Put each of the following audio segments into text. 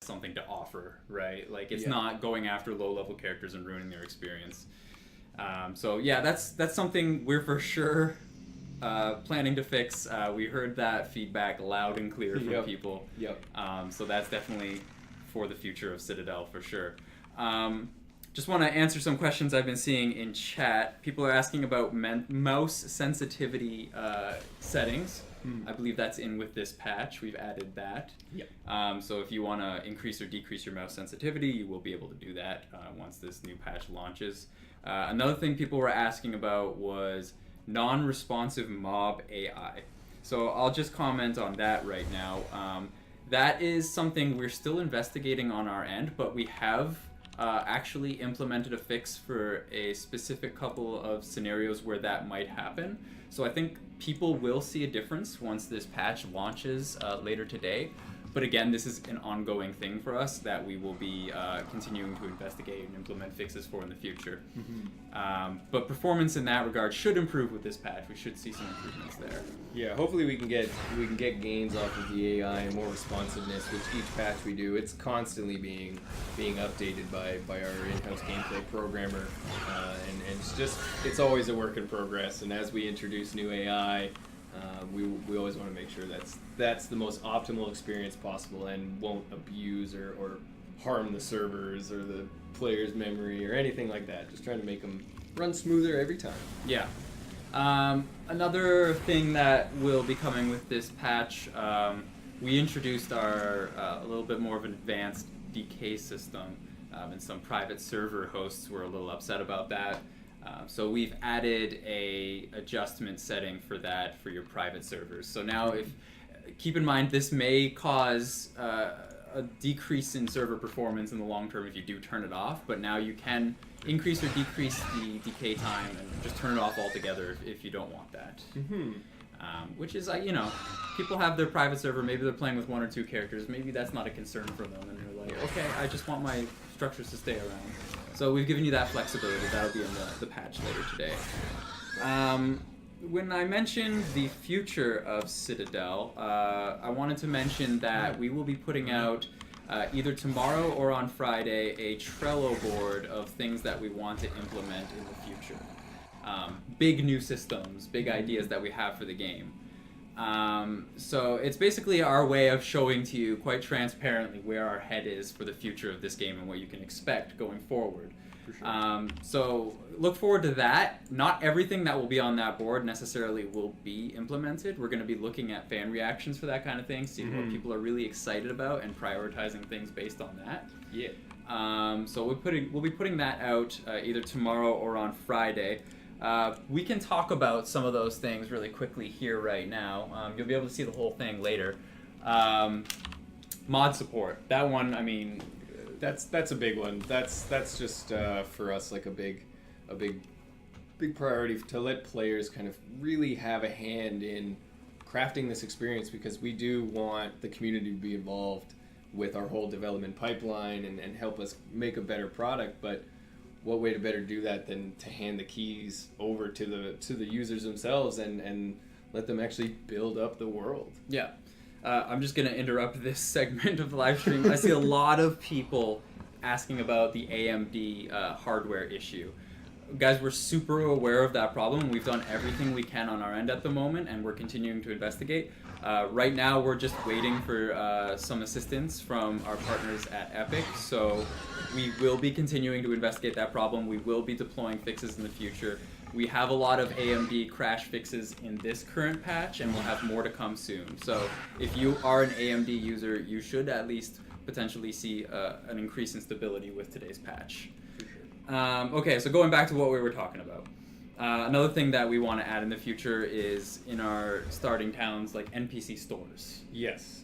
something to offer, right? Like it's not going after low-level characters and ruining their experience. So yeah, that's something we're for sure planning to fix. We heard that feedback loud and clear from people. So that's definitely for the future of Citadel for sure. Just want to answer some questions I've been seeing in chat. People are asking about mouse sensitivity settings. I believe that's in with this patch. We've added that. So if you want to increase or decrease your mouse sensitivity, you will be able to do that once this new patch launches. Another thing people were asking about was non-responsive mob AI. So I'll just comment on that right now. That is something we're still investigating on our end, but we have actually implemented a fix for a specific couple of scenarios where that might happen. So I think people will see a difference once this patch launches later today. But again, this is an ongoing thing for us that we will be continuing to investigate and implement fixes for in the future. But performance in that regard should improve with this patch. We should see some improvements there. Yeah, hopefully we can get gains off of the AI and more responsiveness with each patch we do. It's constantly being updated by our in-house gameplay programmer, and it's always a work in progress. And as we introduce new AI, we always want to make sure that's the most optimal experience possible and won't abuse or harm the servers or the player's memory or anything like that. Just trying to make them run smoother every time. Yeah. Another thing that will be coming with this patch, we introduced our a little bit more of an advanced decay system, and some private server hosts were a little upset about that. So we've added a adjustment setting for that for your private servers. So now keep in mind this may cause a decrease in server performance in the long term if you do turn it off, but now you can increase or decrease the decay time and just turn it off altogether if you don't want that. Which is, people have their private server, maybe they're playing with 1 or 2 characters, maybe that's not a concern for them, and they're like, okay, I just want my structures to stay around. So we've given you that flexibility. That'll be in the patch later today. When I mentioned the future of Citadel, I wanted to mention that we will be putting out either tomorrow or on Friday a Trello board of things that we want to implement in the future. Big new systems, big ideas that we have for the game. So it's basically our way of showing to you quite transparently where our head is for the future of this game and what you can expect going forward. For sure. So look forward to that. Not everything that will be on that board necessarily will be implemented. We're going to be looking at fan reactions for that kind of thing, seeing what people are really excited about and prioritizing things based on that. So we'll be putting that out either tomorrow or on Friday. We can talk about some of those things really quickly here right now. You'll be able to see the whole thing later. Mod support. That one, I mean... That's a big one. That's just for us like a big priority to let players kind of really have a hand in crafting this experience, because we do want the community to be involved with our whole development pipeline and help us make a better product. But what way to better do that than to hand the keys over to the users themselves and let them actually build up the world. Yeah. I'm just going to interrupt this segment of the live stream. I see a lot of people asking about the AMD hardware issue. Guys, we're super aware of that problem. We've done everything we can on our end at the moment, and we're continuing to investigate. Right now, we're just waiting for some assistance from our partners at Epic. So we will be continuing to investigate that problem. We will be deploying fixes in the future. We have a lot of AMD crash fixes in this current patch, and we'll have more to come soon. So if you are an AMD user, you should at least potentially see an increase in stability with today's patch. Okay, so going back to what we were talking about. Another thing that we want to add in the future is in our starting towns, like NPC stores. Yes.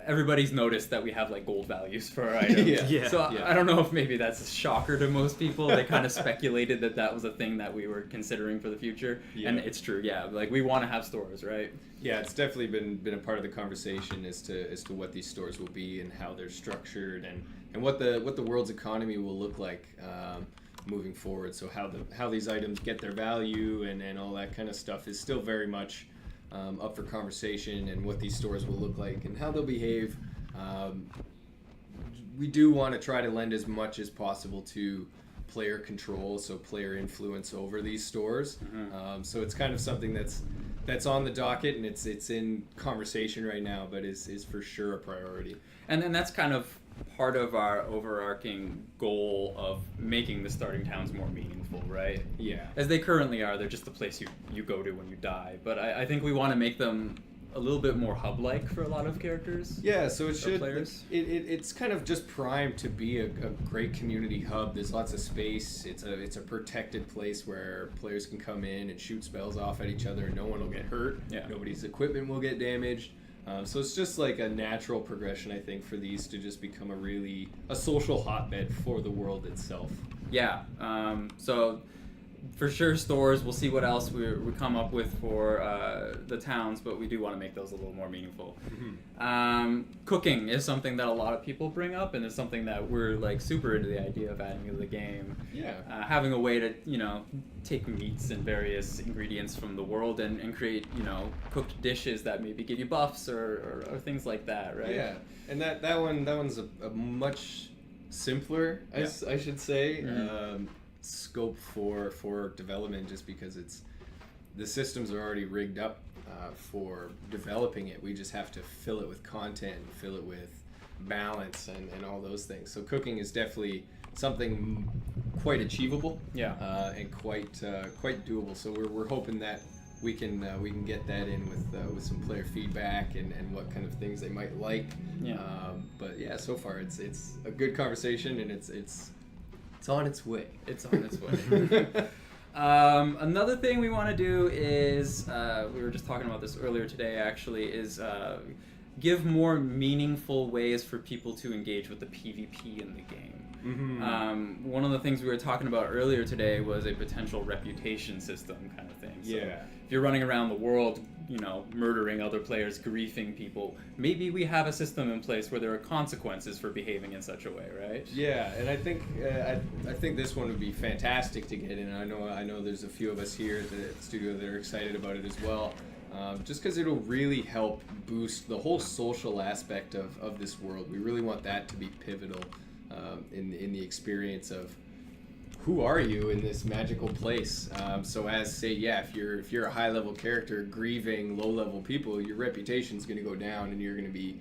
Everybody's noticed that we have like gold values for our items. So I don't know if maybe that's a shocker to most people. They kind of speculated that was a thing that we were considering for the future, and it's true. Yeah, like we want to have stores, right? Yeah, it's definitely been a part of the conversation as to what these stores will be and how they're structured and what the world's economy will look like moving forward. So how these items get their value and all that kind of stuff is still very much up for conversation, and what these stores will look like and how they'll behave. we do want to try to lend as much as possible to player control, so player influence over these stores. So it's kind of something that's on the docket, and it's in conversation right now, but is for sure a priority. And then that's kind of part of our overarching goal of making the starting towns more meaningful, right? Yeah. As they currently are, they're just the place you go to when you die. But I think we want to make them a little bit more hub-like for a lot of characters. Yeah, so it should. Players. It's kind of just primed to be a great community hub. There's lots of space. It's a protected place where players can come in and shoot spells off at each other, and no one will get hurt. Yeah. Nobody's equipment will get damaged. So it's just like a natural progression, I think, for these to just become a social hotbed for the world itself. Yeah. So for sure stores, we'll see what else we come up with for the towns, but we do want to make those a little more meaningful. Cooking is something that a lot of people bring up, and it's something that we're like super into the idea of adding to the game. Yeah. Having a way to, take meats and various ingredients from the world and create, cooked dishes that maybe give you buffs or things like that, right? Yeah. And that one's a much simpler, I should say, scope for development, just because the systems are already rigged up for developing it. We just have to fill it with content, fill it with balance, and all those things. So cooking is definitely something quite achievable, and quite doable. So we're hoping that we can get that in with some player feedback and what kind of things they might like. But yeah, so far it's a good conversation, and it's on its way. It's on its way. Another thing we want to do is, we were just talking about this earlier today actually, is give more meaningful ways for people to engage with the PvP in the game. One of the things we were talking about earlier today was a potential reputation system kind of thing. So if you're running around the world, murdering other players, griefing people, maybe we have a system in place where there are consequences for behaving in such a way, right? Yeah, and I think this one would be fantastic to get in. I know there's a few of us here at the studio that are excited about it as well. Just because it'll really help boost the whole social aspect of this world. We really want that to be pivotal in the experience of who are you in this magical place. So as if you're a high level character grieving low level people, your reputation's going to go down, and you're going to be,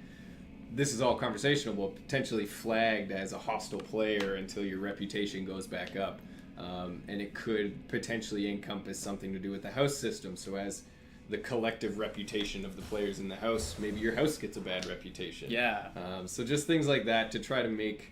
this is all conversational, but potentially flagged as a hostile player until your reputation goes back up. And it could potentially encompass something to do with the house system. So as the collective reputation of the players in the house, maybe your house gets a bad reputation. So just things like that to try to make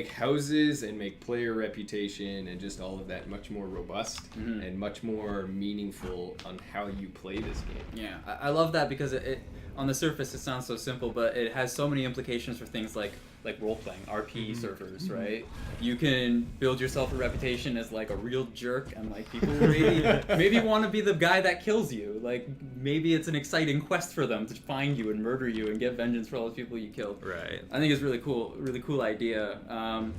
houses and make player reputation and just all of that much more robust and much more meaningful on how you play this game. Yeah, I love that, because it on the surface it sounds so simple, but it has so many implications for things like role-playing, RP servers, right? You can build yourself a reputation as like a real jerk, and like people maybe want to be the guy that kills you. Like maybe it's an exciting quest for them to find you and murder you and get vengeance for all the people you killed. Right. I think it's really cool idea.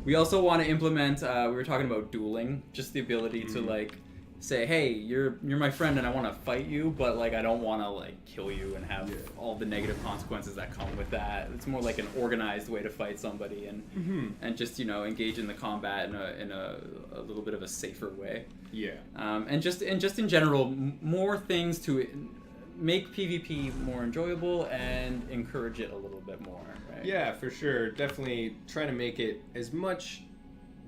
We also want to implement, we were talking about dueling, just the ability to like say, hey, you're my friend and I want to fight you, but like I don't want to like kill you and have all the negative consequences that come with that. It's more like an organized way to fight somebody and just engage in the combat in a little bit of a safer way. And just in general, more things to make PvP more enjoyable and encourage it a little bit more, right? Yeah, for sure. Definitely trying to make it as much,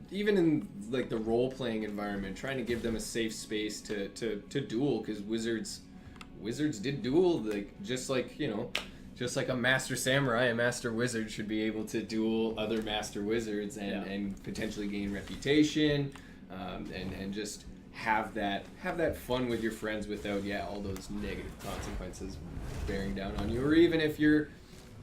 even in like the role-playing environment, trying to give them a safe space to duel, because wizards did duel, like just like a master samurai, a master wizard should be able to duel other master wizards and potentially gain reputation, and just have that fun with your friends without all those negative consequences bearing down on you. Or even if you're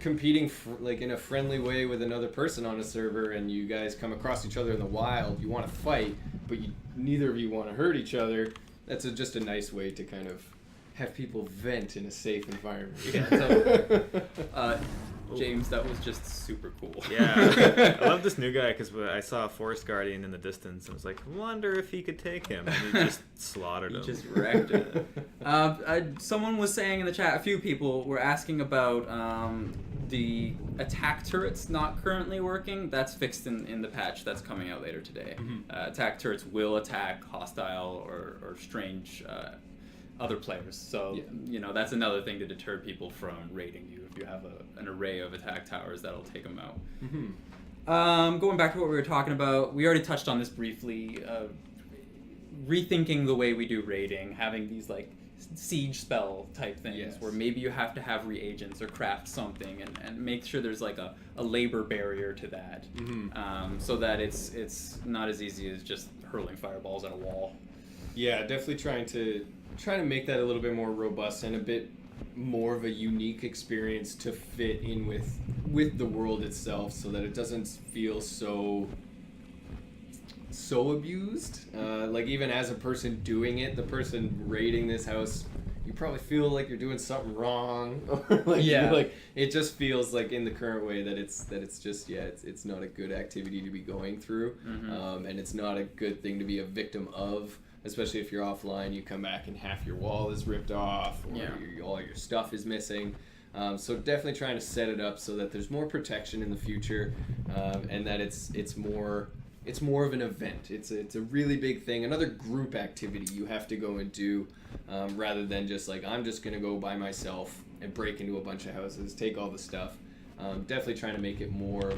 competing like in a friendly way with another person on a server and you guys come across each other in the wild, you want to fight, but neither of you want to hurt each other. That's just a nice way to kind of have people vent in a safe environment. James, that was just super cool. Yeah, I love this new guy because I saw a Forest Guardian in the distance and was like, wonder if he could take him. And he just slaughtered him. He just wrecked it. Someone was saying in the chat, a few people were asking about the attack turret's not currently working. That's fixed in the patch that's coming out later today. Attack turrets will attack hostile or strange other players. So, that's another thing to deter people from raiding you. If you have an array of attack towers, that'll take them out. Going back to what we were talking about, we already touched on this briefly. Rethinking the way we do raiding, having these like siege spell type things where maybe you have to have reagents or craft something and make sure there's like a labor barrier to that, so that it's not as easy as just hurling fireballs at a wall. Yeah, definitely trying to make that a little bit more robust and a bit more of a unique experience to fit in with the world itself, so that it doesn't feel so abused. Like even as a person doing it, the person raiding this house, you probably feel like you're doing something wrong. Like it just feels like in the current way that it's just it's not a good activity to be going through, and it's not a good thing to be a victim of. Especially if you're offline, you come back and half your wall is ripped off, or all your stuff is missing. So definitely trying to set it up so that there's more protection in the future, and that it's more of an event. It's a really big thing, another group activity you have to go and do, rather than just like, I'm just going to go by myself and break into a bunch of houses, take all the stuff. Definitely trying to make it more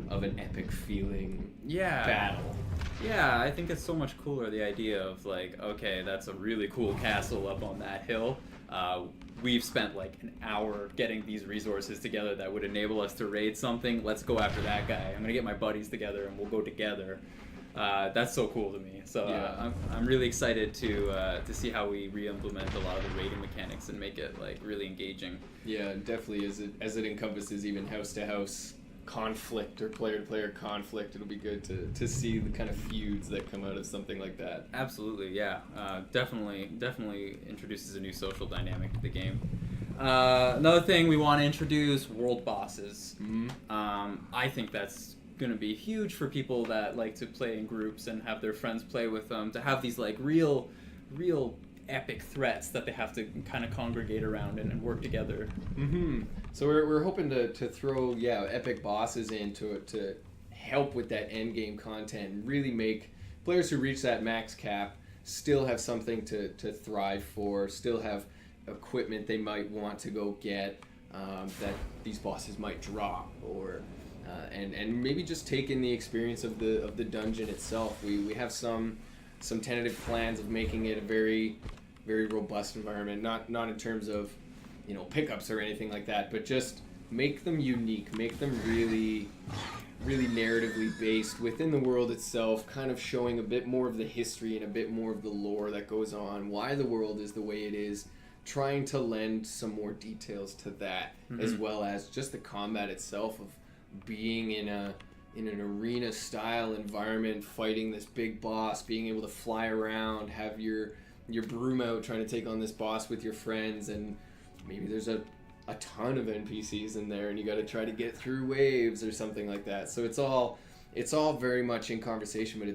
of an epic feeling battle. Yeah, I think it's so much cooler, the idea of like, okay, that's a really cool castle up on that hill. We've spent like an hour getting these resources together that would enable us to raid something. Let's go after that guy. I'm gonna get my buddies together and we'll go together. That's so cool to me. So I'm really excited to see how we re-implement a lot of the raiding mechanics and make it like really engaging. Yeah, definitely. As it encompasses even house to house conflict or player to player conflict, it'll be good to see the kind of feuds that come out of something like that. Absolutely, yeah. Definitely introduces a new social dynamic to the game. Another thing we want to introduce, world bosses. I think that's going to be huge for people that like to play in groups and have their friends play with them, to have these like real epic threats that they have to kind of congregate around and work together. So we're hoping to throw epic bosses in to help with that end game content and really make players who reach that max cap still have something to thrive for, still have equipment they might want to go get, that these bosses might drop, or and maybe just take in the experience of the dungeon itself. We have some tentative plans of making it a very, very robust environment, not in terms of pickups or anything like that, but just make them unique, make them really narratively based within the world itself, kind of showing a bit more of the history and a bit more of the lore that goes on, why the world is the way it is, trying to lend some more details to that, as well as just the combat itself of being in an arena style environment, fighting this big boss, being able to fly around, have your broom out trying to take on this boss with your friends, and maybe there's a ton of NPCs in there and you got to try to get through waves or something like that. So it's all very much in conversation, but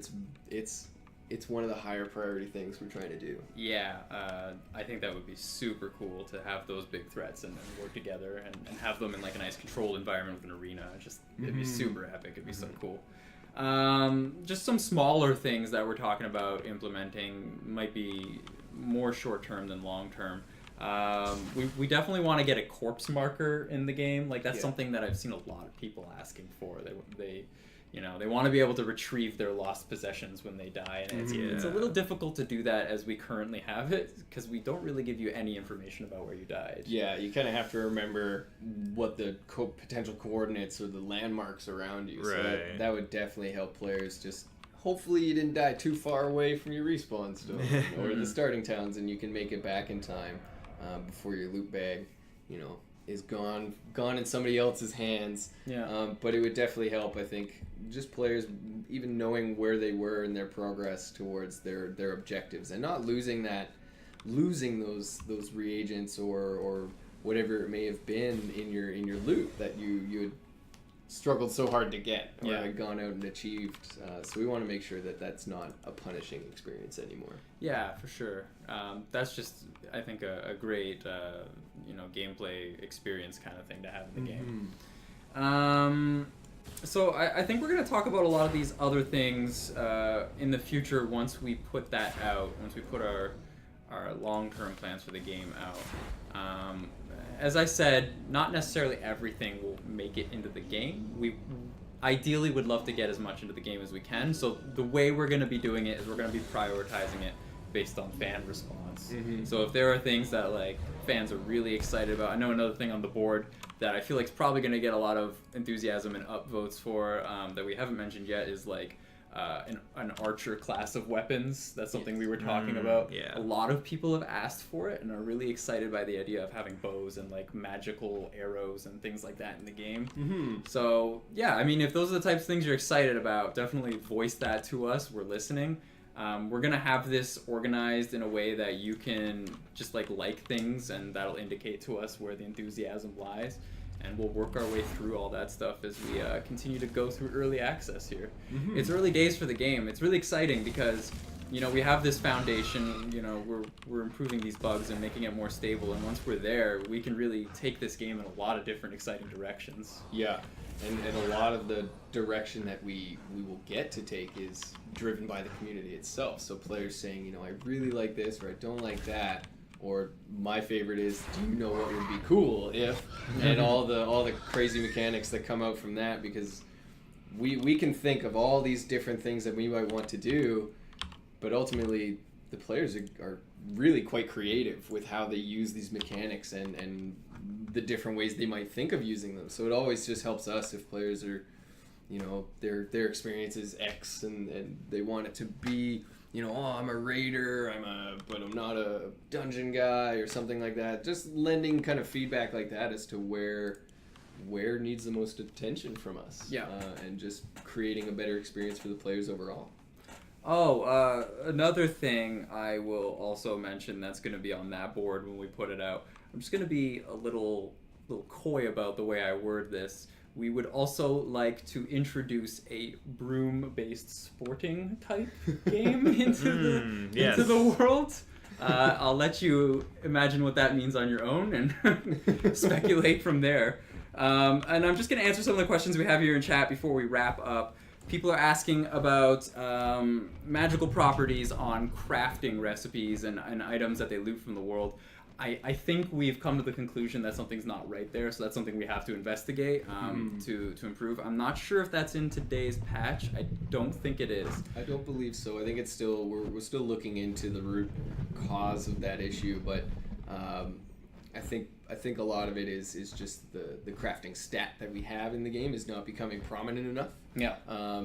it's one of the higher priority things we're trying to do. Yeah, I think that would be super cool to have those big threats and work together and have them in like a nice controlled environment with an arena. It'd be super epic. It'd be so cool. Just some smaller things that we're talking about implementing might be more short term than long term. We definitely want to get a corpse marker in the game. Like that's something that I've seen a lot of people asking for. They want to be able to retrieve their lost possessions when they die, and it's a little difficult to do that as we currently have it, because we don't really give you any information about where you died. Yeah, you kind of have to remember what the potential coordinates or the landmarks around you. Right. So that would definitely help players just... Hopefully you didn't die too far away from your respawn stone or the starting towns, and you can make it back in time before your loot bag, is gone in somebody else's hands. But it would definitely help, I think, just players even knowing where they were in their progress towards their objectives, and not losing those reagents or whatever it may have been in your loot that you had struggled so hard to get or Yeah. had gone out and achieved. So we want to make sure that that's not a punishing experience anymore. Yeah, for sure. That's just, I think, a great, gameplay experience kind of thing to have in the game. So I think we're going to talk about a lot of these other things in the future once we put that out, once we put our long-term plans for the game out. As I said, not necessarily everything will make it into the game. We ideally would love to get as much into the game as we can. So the way we're going to be doing it is we're going to be prioritizing it based on fan response. So if there are things that like fans are really excited about, I know another thing on the board that I feel like is probably going to get a lot of enthusiasm and upvotes for that we haven't mentioned yet is like an archer class of weapons. That's something we were talking about. Yeah. A lot of people have asked for it and are really excited by the idea of having bows and like magical arrows and things like that in the game. So yeah, I mean, if those are the types of things you're excited about, definitely voice that to us. We're listening. We're gonna have this organized in a way that you can just like things, and that'll indicate to us where the enthusiasm lies. And we'll work our way through all that stuff as we continue to go through early access here. It's early days for the game. It's really exciting because, we have this foundation. We're improving these bugs and making it more stable. And once we're there, we can really take this game in a lot of different exciting directions. Yeah, and a lot of the direction that we will get to take is driven by the community itself. So players saying, I really like this or I don't like that. Or my favorite is, do you know what would be cool if, and all the crazy mechanics that come out from that, because we can think of all these different things that we might want to do, but ultimately the players are really quite creative with how they use these mechanics and the different ways they might think of using them. So it always just helps us if players are, their experience is X and they want it to be, I'm a raider, but I'm not a dungeon guy or something like that. Just lending kind of feedback like that as to where needs the most attention from us. Yeah. And just creating a better experience for the players overall. Oh, another thing I will also mention that's going to be on that board when we put it out. I'm just going to be a little coy about the way I word this. We would also like to introduce a broom-based sporting type game into the world. I'll let you imagine what that means on your own and speculate from there. And I'm just going to answer some of the questions we have here in chat before we wrap up. People are asking about magical properties on crafting recipes and items that they loot from the world. I think we've come to the conclusion that something's not right there, so that's something we have to investigate to improve. I'm not sure if that's in today's patch. I don't think it is. I don't believe so. I think it's still we're still looking into the root cause of that issue, but I think a lot of it is just the crafting stat that we have in the game is not becoming prominent enough. Yeah.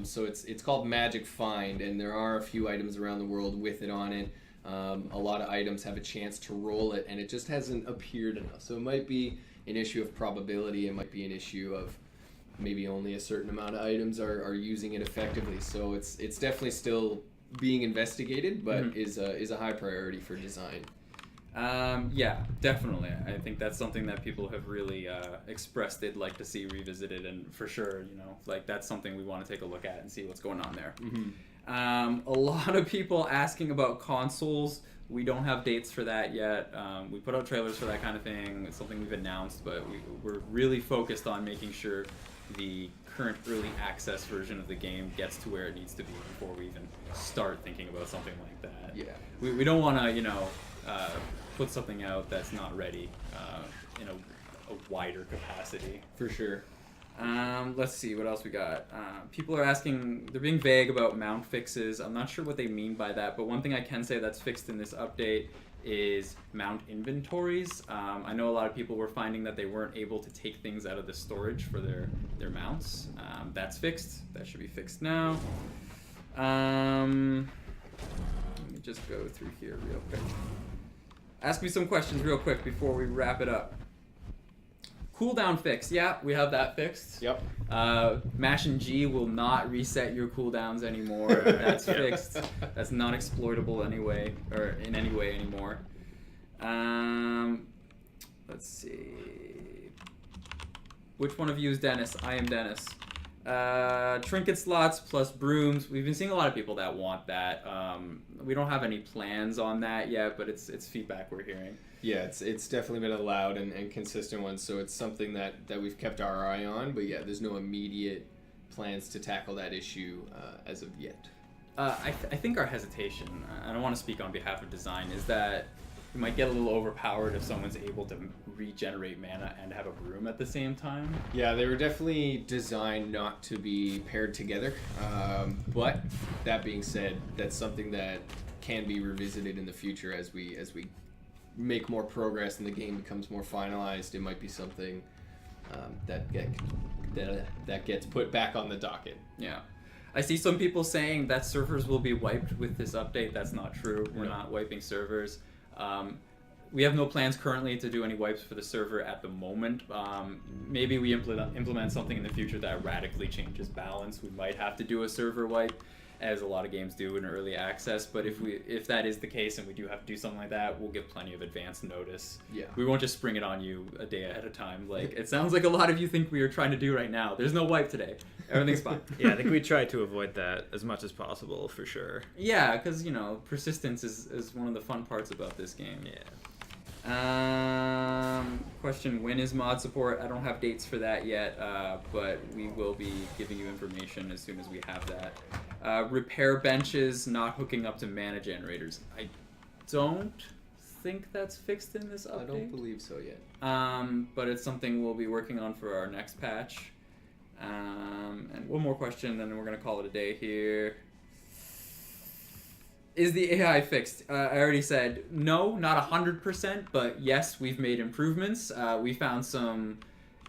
So it's called Magic Find, and there are a few items around the world with it on it. A lot of items have a chance to roll it, and it just hasn't appeared enough. So it might be an issue of probability. It might be an issue of maybe only a certain amount of items are using it effectively. So it's definitely still being investigated, but is a high priority for design. Yeah, definitely. I think that's something that people have really expressed they'd like to see revisited, and for sure, that's something we want to take a look at and see what's going on there. A lot of people asking about consoles. We don't have dates for that yet. We put out trailers for that kind of thing. It's something we've announced, but we're really focused on making sure the current early access version of the game gets to where it needs to be before we even start thinking about something like that. Yeah. We don't want to, put something out that's not ready in a wider capacity. For sure. Let's see what else we got. People are asking, they're being vague about mount fixes. I'm not sure what they mean by that, but one thing I can say that's fixed in this update is mount inventories. I know a lot of people were finding that they weren't able to take things out of the storage for their mounts. That's fixed. That should be fixed now. Let me just go through here real quick. Ask me some questions real quick before we wrap it up. Cooldown fix. Yeah, we have that fixed. Yep. Mash and G will not reset your cooldowns anymore. That's fixed. That's not exploitable anyway, or in any way anymore. Let's see. Which one of you is Dennis? I am Dennis. Trinket slots plus brooms. We've been seeing a lot of people that want that. We don't have any plans on that yet, but it's feedback we're hearing. Yeah, it's definitely been a loud and consistent one, so it's something that we've kept our eye on. But yeah, there's no immediate plans to tackle that issue as of yet. I think our hesitation, I don't want to speak on behalf of design, is that it might get a little overpowered if someone's able to regenerate mana and have a broom at the same time. Yeah, they were definitely designed not to be paired together. But that being said, that's something that can be revisited in the future as we make more progress and the game becomes more finalized. It might be something that gets put back on the docket. Yeah. I see some people saying that servers will be wiped with this update. That's not true. We're not wiping servers. We have no plans currently to do any wipes for the server at the moment. Maybe we implement something in the future that radically changes balance. We might have to do a server wipe, as a lot of games do in early access. But if that is the case and we do have to do something like that, we'll give plenty of advance notice. Yeah. We won't just spring it on you a day ahead of time. Like it sounds like a lot of you think we are trying to do right now. There's no wipe today. Everything's fine. Yeah, I think we try to avoid that as much as possible for sure. Yeah, because persistence is one of the fun parts about this game. Yeah. Question: when is mod support? I don't have dates for that yet, but we will be giving you information as soon as we have that. Repair benches not hooking up to mana generators. I don't think that's fixed in this update. I don't believe so yet. But it's something we'll be working on for our next patch. And one more question, then we're gonna call it a day here. Is the AI fixed? I already said no, not 100%, but yes, we've made improvements. We found some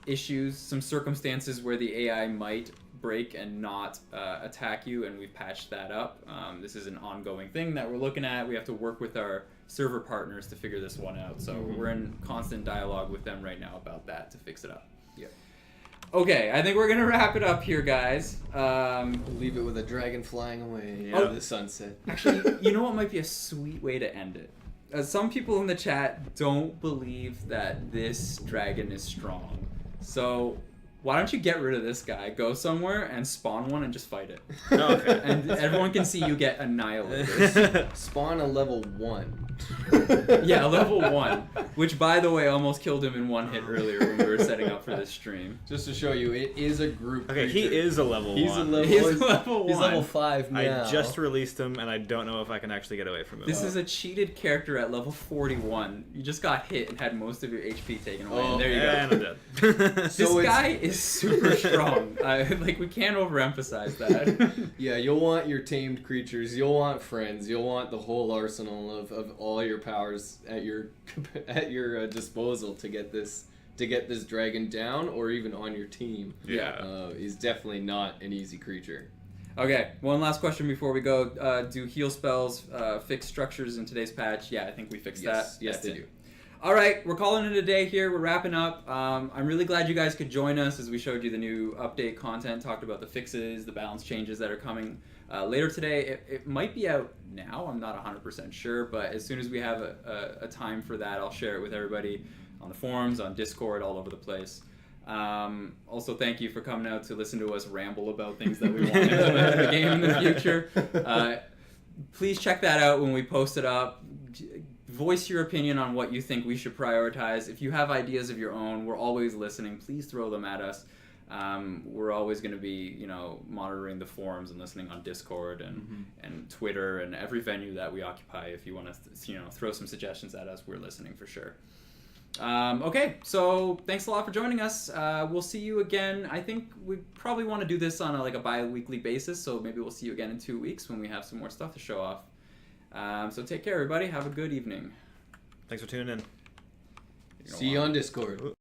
issues, some circumstances where the AI might break and not attack you, and we've patched that up. This is an ongoing thing that we're looking at. We have to work with our server partners to figure this one out. So we're in constant dialogue with them right now about that to fix it up. Yeah. Okay, I think we're gonna wrap it up here, guys. Leave it with a dragon flying away Oh. into the sunset. Actually, you know what might be a sweet way to end it? Some people in the chat don't believe that this dragon is strong. So why don't you get rid of this guy, go somewhere and spawn one and just fight it. Oh, okay. And everyone can see you get annihilated. Spawn a level 1. Yeah, level 1. Which, by the way, almost killed him in one hit earlier when we were setting up for this stream. Just to show you, it is a group Okay, creature. he is a level He's 1. He's level 1. He's level 5 now. I just released him, and I don't know if I can actually get away from him. This is a cheated character at level 41. You just got hit and had most of your HP taken away. And there you go. And I'm dead. This guy is super strong. We can't overemphasize that. Yeah, you'll want your tamed creatures, you'll want friends, you'll want the whole arsenal of all your powers at your disposal to get this dragon down or even on your team. Yeah. He's definitely not an easy creature. Okay, one last question before we go. Do heal spells fix structures in today's patch? Yeah, I think we fixed that. Yes, That's they it. do. All right, we're calling it a day here. We're wrapping up. I'm really glad you guys could join us as we showed you the new update content, talked about the fixes, the balance changes that are coming later today. It might be out now. I'm not 100% sure, but as soon as we have a time for that, I'll share it with everybody on the forums, on Discord, all over the place. Also, thank you for coming out to listen to us ramble about things that we want to implement in the game in the future. Please check that out when we post it up. Voice your opinion on what you think we should prioritize. If you have ideas of your own, we're always listening. Please throw them at us. We're always going to be, monitoring the forums and listening on Discord and Twitter and every venue that we occupy. If you want to, throw some suggestions at us, we're listening for sure. Okay, so thanks a lot for joining us. We'll see you again. I think we probably want to do this on a bi-weekly basis, so maybe we'll see you again in 2 weeks when we have some more stuff to show off. So take care, everybody. Have a good evening. Thanks for tuning in. See you on Discord.